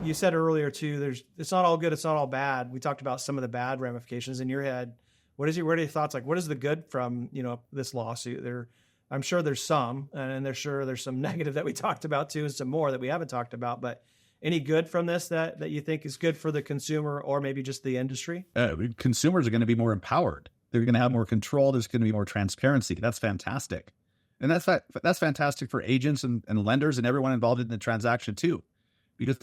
you said earlier too, it's not all good. It's not all bad. We talked about some of the bad ramifications in your head. What are your thoughts? Like, what is the good from, this lawsuit? I'm sure there's some, and there's some negative that we talked about too, and some more that we haven't talked about, but any good from this that you think is good for the consumer or maybe just the industry? Consumers are going to be more empowered. They're going to have more control. There's going to be more transparency. That's fantastic. And that's fantastic for agents and lenders and everyone involved in the transaction too, because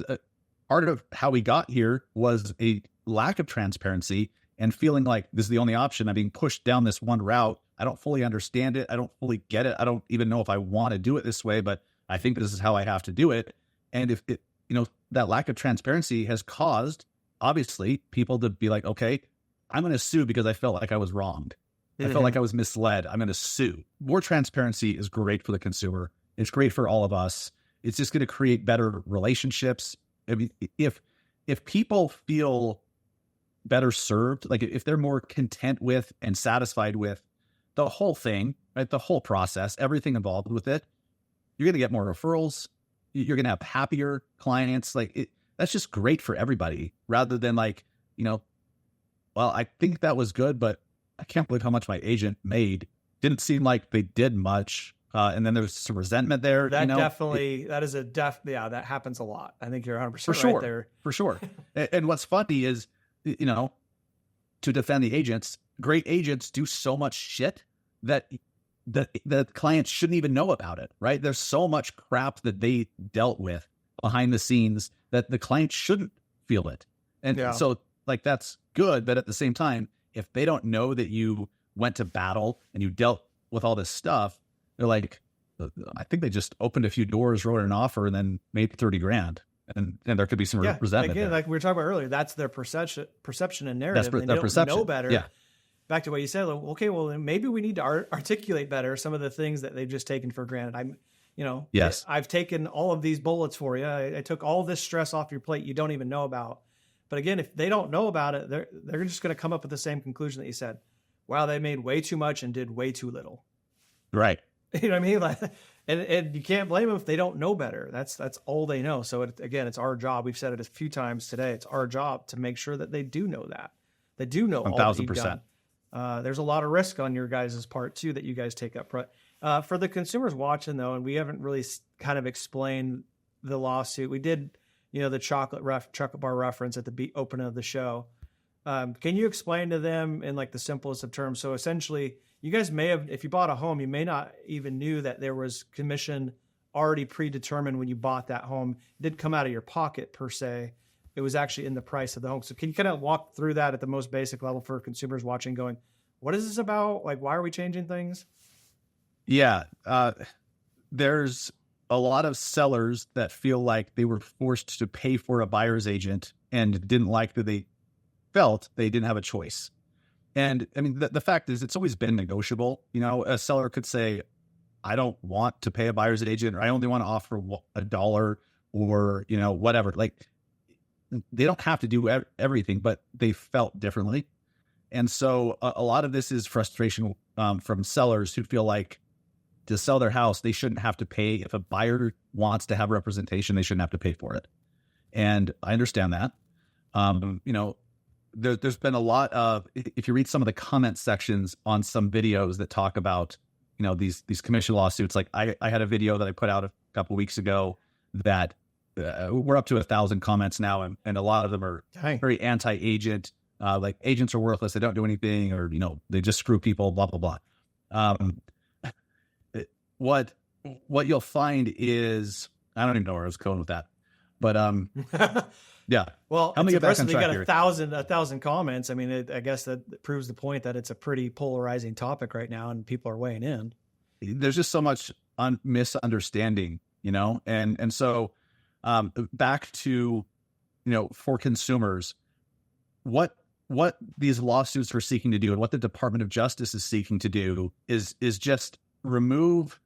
part of how we got here was a lack of transparency and feeling like this is the only option. I'm being pushed down this one route. I don't fully understand it. I don't fully get it. I don't even know if I want to do it this way, but I think this is how I have to do it. And if it, that lack of transparency has caused, obviously, people to be like, okay, I'm going to sue because I felt like I was wronged. I felt like I was misled. I'm going to sue. More transparency is great for the consumer. It's great for all of us. It's just going to create better relationships. I mean, if people feel better served, like if they're more content with and satisfied with the whole thing, right, the whole process, everything involved with it, you're going to get more referrals. You're going to have happier clients. That's just great for everybody, rather than well, I think that was good, but I can't believe how much my agent made. Didn't seem like they did much. And then there's some resentment there. That happens a lot. I think you're 100% right there. For sure. And what's funny is, to defend the agents, great agents do so much shit that the clients shouldn't even know about it, right? There's so much crap that they dealt with behind the scenes that the client shouldn't feel it. And so that's good. But at the same time, if they don't know that you went to battle and you dealt with all this stuff, they're like, I think they just opened a few doors, wrote an offer, and then made $30,000. And there could be some resentment. Again, like we were talking about earlier, that's their perception and narrative. That's their perception. Know better. Yeah. Back to what you said. Okay, well, maybe we need to articulate better some of the things that they've just taken for granted. Yes, I've taken all of these bullets for you. I took all this stress off your plate you don't even know about. But again, if they don't know about it, they're just going to come up with the same conclusion that you said. Wow, they made way too much and did way too little. Right. You know what I mean? And you can't blame them if they don't know better. That's all they know. So it's our job. We've said it a few times today. It's our job to make sure that they do know that. They do know 1,000%. There's a lot of risk on your guys' part too that you guys take up front. For the consumers watching though, and we haven't really kind of explained the lawsuit. We did, the chocolate bar reference at the opening of the show. Can you explain to them in the simplest of terms? So essentially, you guys may have, if you bought a home, you may not even knew that there was commission already predetermined when you bought that home. It didn't come out of your pocket per se. It was actually in the price of the home. So can you kind of walk through that at the most basic level for consumers watching going, what is this about? Why are we changing things? Yeah. There's a lot of sellers that feel like they were forced to pay for a buyer's agent and didn't like that they felt they didn't have a choice. And I mean, the fact is it's always been negotiable. A seller could say, I don't want to pay a buyer's agent, or I only want to offer $1 or, whatever. They don't have to do everything, but they felt differently. And so a lot of this is frustration from sellers who feel like to sell their house, they shouldn't have to pay. If a buyer wants to have representation, they shouldn't have to pay for it. And I understand that. There's been a lot of, if you read some of the comment sections on some videos that talk about, these commission lawsuits, I had a video that I put out a couple of weeks ago that we're up to 1,000 comments now. And a lot of them are very anti-agent, agents are worthless. They don't do anything, or, they just screw people, blah, blah, blah. What you'll find is, I don't even know where I was going with that, but, yeah. Well, it's impressive. You got 1,000 comments. I mean, I guess that proves the point that it's a pretty polarizing topic right now, and people are weighing in. There's just so much misunderstanding, and so back to, for consumers, what these lawsuits are seeking to do, and what the Department of Justice is seeking to do is just remove,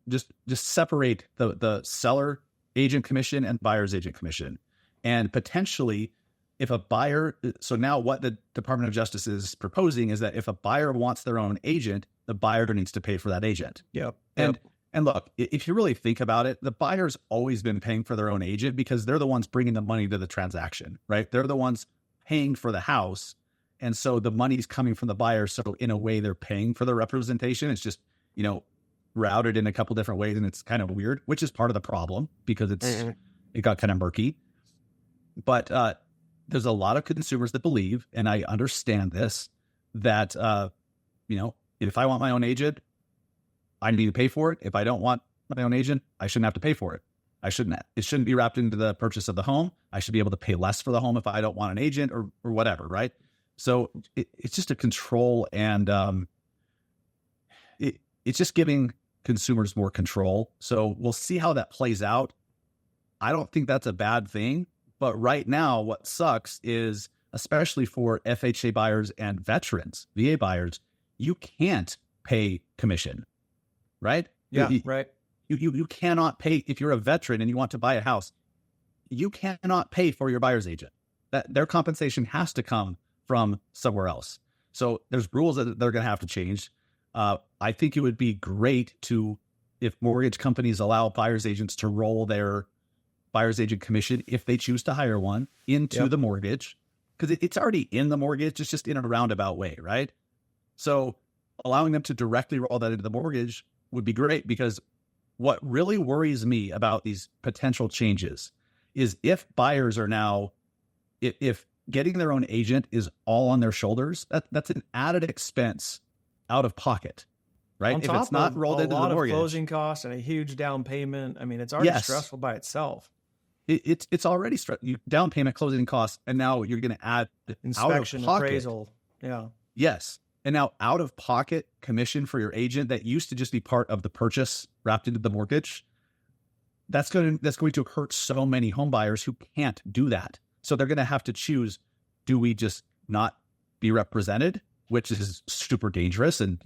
just separate the seller agent commission and buyer's agent commission. And potentially, if a buyer, so now what the Department of Justice is proposing is that if a buyer wants their own agent, the buyer needs to pay for that agent. Yep. And And look, if you really think about it, the buyer's always been paying for their own agent because they're the ones bringing the money to the transaction, right? They're the ones paying for the house. And so the money's coming from the buyer. So in a way, they're paying for the representation. It's just, routed in a couple different ways. And it's kind of weird, which is part of the problem because it got kind of murky. But there's a lot of consumers that believe, and I understand this, that, if I want my own agent, I need to pay for it. If I don't want my own agent, I shouldn't have to pay for it. It shouldn't be wrapped into the purchase of the home. I should be able to pay less for the home if I don't want an agent or whatever, right? So it's just a control, and it's just giving consumers more control. So we'll see how that plays out. I don't think that's a bad thing. But right now, what sucks is, especially for FHA buyers and veterans, VA buyers, you can't pay commission, right? Yeah, right. You cannot pay if you're a veteran and you want to buy a house. You cannot pay for your buyer's agent. That their compensation has to come from somewhere else. So there's rules that they're going to have to change. I think it would be great if mortgage companies allow buyer's agents to roll their buyer's agent commission, if they choose to hire one, into the mortgage, because it's already in the mortgage. It's just in a roundabout way, right? So allowing them to directly roll that into the mortgage would be great, because what really worries me about these potential changes is if buyers are now, if getting their own agent is all on their shoulders, that's an added expense out of pocket, right? If it's not rolled into the mortgage, a lot of closing costs and a huge down payment. I mean, it's already stressful by itself. It's already down payment, closing costs, and now you're going to add inspection, out of pocket, appraisal. Yeah. Yes. And now out of pocket commission for your agent that used to just be part of the purchase wrapped into the mortgage. That's going to hurt so many home buyers who can't do that. So they're going to have to choose, do we just not be represented, which is super dangerous, and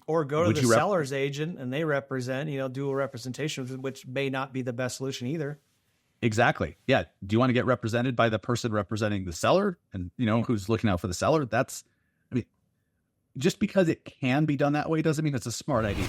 or go to the seller's agent and they represent, dual representation, which may not be the best solution either. Exactly. Yeah. Do you want to get represented by the person representing the seller and, who's looking out for the seller? Just because it can be done that way doesn't mean it's a smart idea.